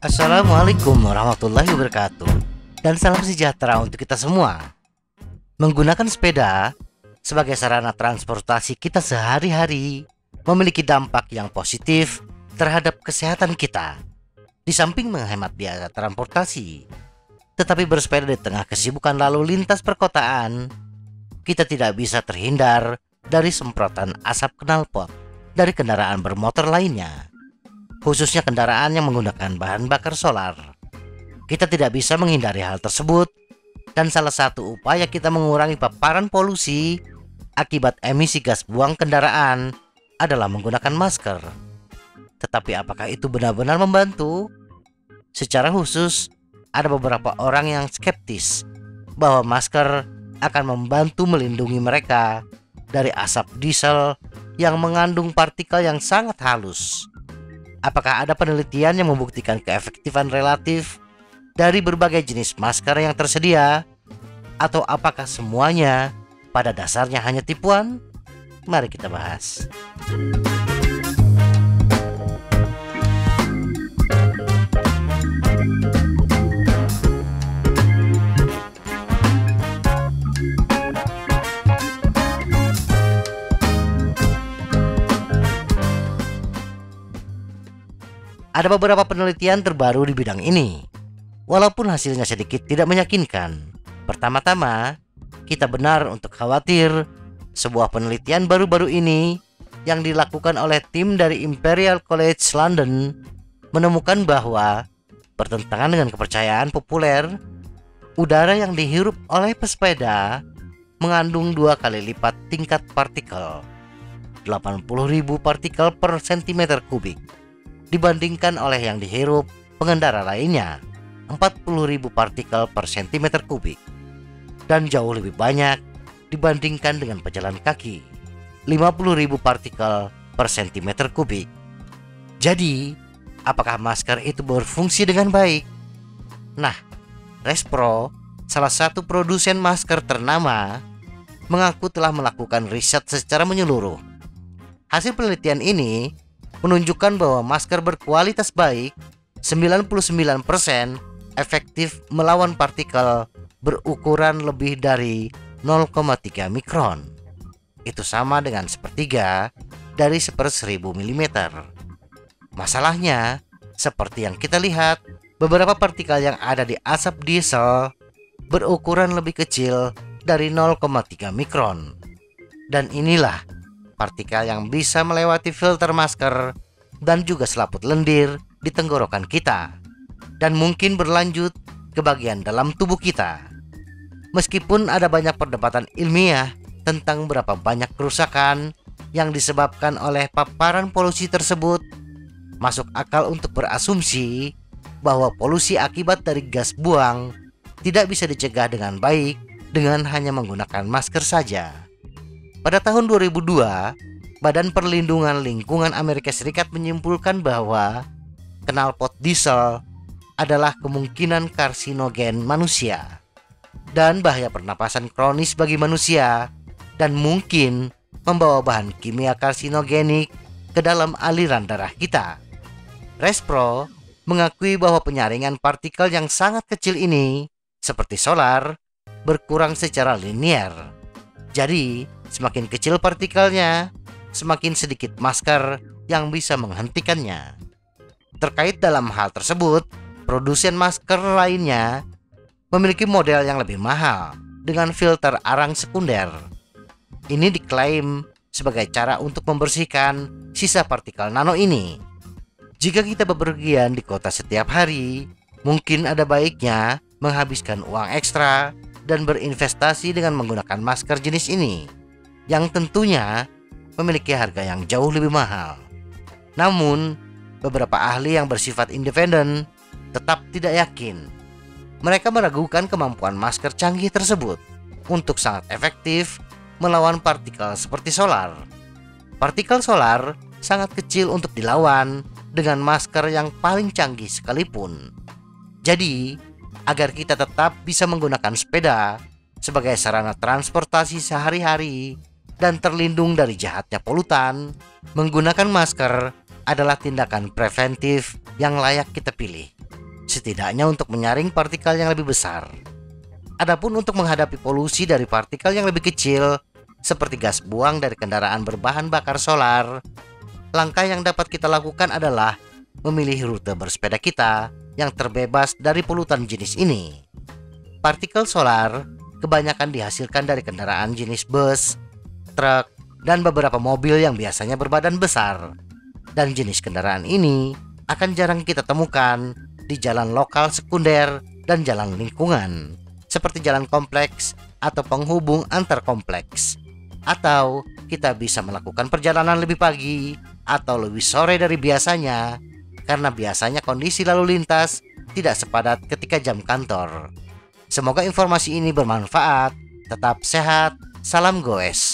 Assalamualaikum warahmatullahi wabarakatuh, dan salam sejahtera untuk kita semua. Menggunakan sepeda sebagai sarana transportasi kita sehari-hari memiliki dampak yang positif terhadap kesehatan kita. Di samping menghemat biaya transportasi, tetapi bersepeda di tengah kesibukan lalu lintas perkotaan, kita tidak bisa terhindar dari semprotan asap knalpot dari kendaraan bermotor lainnya, khususnya kendaraan yang menggunakan bahan bakar solar. Kita tidak bisa menghindari hal tersebut, dan salah satu upaya kita mengurangi paparan polusi akibat emisi gas buang kendaraan adalah menggunakan masker. Tetapi apakah itu benar-benar membantu? Secara khusus, ada beberapa orang yang skeptis bahwa masker akan membantu melindungi mereka dari asap diesel yang mengandung partikel yang sangat halus. Apakah ada penelitian yang membuktikan keefektifan relatif dari berbagai jenis masker yang tersedia? Atau apakah semuanya pada dasarnya hanya tipuan? Mari kita bahas. Ada beberapa penelitian terbaru di bidang ini, walaupun hasilnya sedikit tidak meyakinkan. Pertama-tama, kita benar untuk khawatir. Sebuah penelitian baru-baru ini yang dilakukan oleh tim dari Imperial College London menemukan bahwa bertentangan dengan kepercayaan populer, udara yang dihirup oleh pesepeda mengandung 2 kali lipat tingkat partikel, 80.000 partikel per cm kubik, dibandingkan oleh yang dihirup pengendara lainnya, 40.000 partikel per cm kubik, dan jauh lebih banyak dibandingkan dengan pejalan kaki, 50.000 partikel per cm kubik. Jadi, apakah masker itu berfungsi dengan baik? Nah, Respro, salah satu produsen masker ternama, mengaku telah melakukan riset secara menyeluruh. Hasil penelitian ini menunjukkan bahwa masker berkualitas baik 99% efektif melawan partikel berukuran lebih dari 0,3 mikron. Itu sama dengan sepertiga dari 1/1000 mm. Masalahnya, seperti yang kita lihat, beberapa partikel yang ada di asap diesel berukuran lebih kecil dari 0,3 mikron. Dan inilah partikel yang bisa melewati filter masker dan juga selaput lendir di tenggorokan kita, dan mungkin berlanjut ke bagian dalam tubuh kita. Meskipun ada banyak perdebatan ilmiah tentang berapa banyak kerusakan yang disebabkan oleh paparan polusi tersebut, masuk akal untuk berasumsi bahwa polusi akibat dari gas buang tidak bisa dicegah dengan baik dengan hanya menggunakan masker saja. Pada tahun 2002, Badan Perlindungan Lingkungan Amerika Serikat menyimpulkan bahwa knalpot diesel adalah kemungkinan karsinogen manusia dan bahaya pernapasan kronis bagi manusia, dan mungkin membawa bahan kimia karsinogenik ke dalam aliran darah kita. Respro mengakui bahwa penyaringan partikel yang sangat kecil ini, seperti solar, berkurang secara linier. Jadi, semakin kecil partikelnya, semakin sedikit masker yang bisa menghentikannya. Terkait dalam hal tersebut, produsen masker lainnya memiliki model yang lebih mahal dengan filter arang sekunder. Ini diklaim sebagai cara untuk membersihkan sisa partikel nano ini. Jika kita bepergian di kota setiap hari, mungkin ada baiknya menghabiskan uang ekstra dan berinvestasi dengan menggunakan masker jenis ini, yang tentunya memiliki harga yang jauh lebih mahal. Namun, beberapa ahli yang bersifat independen tetap tidak yakin. Mereka meragukan kemampuan masker canggih tersebut untuk sangat efektif melawan partikel seperti solar. Partikel solar sangat kecil untuk dilawan dengan masker yang paling canggih sekalipun. Jadi, agar kita tetap bisa menggunakan sepeda sebagai sarana transportasi sehari-hari, dan terlindung dari jahatnya polutan, menggunakan masker adalah tindakan preventif yang layak kita pilih, setidaknya untuk menyaring partikel yang lebih besar. Adapun untuk menghadapi polusi dari partikel yang lebih kecil, seperti gas buang dari kendaraan berbahan bakar solar, langkah yang dapat kita lakukan adalah memilih rute bersepeda kita yang terbebas dari polutan jenis ini. Partikel solar kebanyakan dihasilkan dari kendaraan jenis bus, truk, dan beberapa mobil yang biasanya berbadan besar. Dan jenis kendaraan ini akan jarang kita temukan di jalan lokal sekunder dan jalan lingkungan, seperti jalan kompleks atau penghubung antar kompleks. Atau kita bisa melakukan perjalanan lebih pagi atau lebih sore dari biasanya, karena biasanya kondisi lalu lintas tidak sepadat ketika jam kantor. Semoga informasi ini bermanfaat. Tetap sehat, salam goes.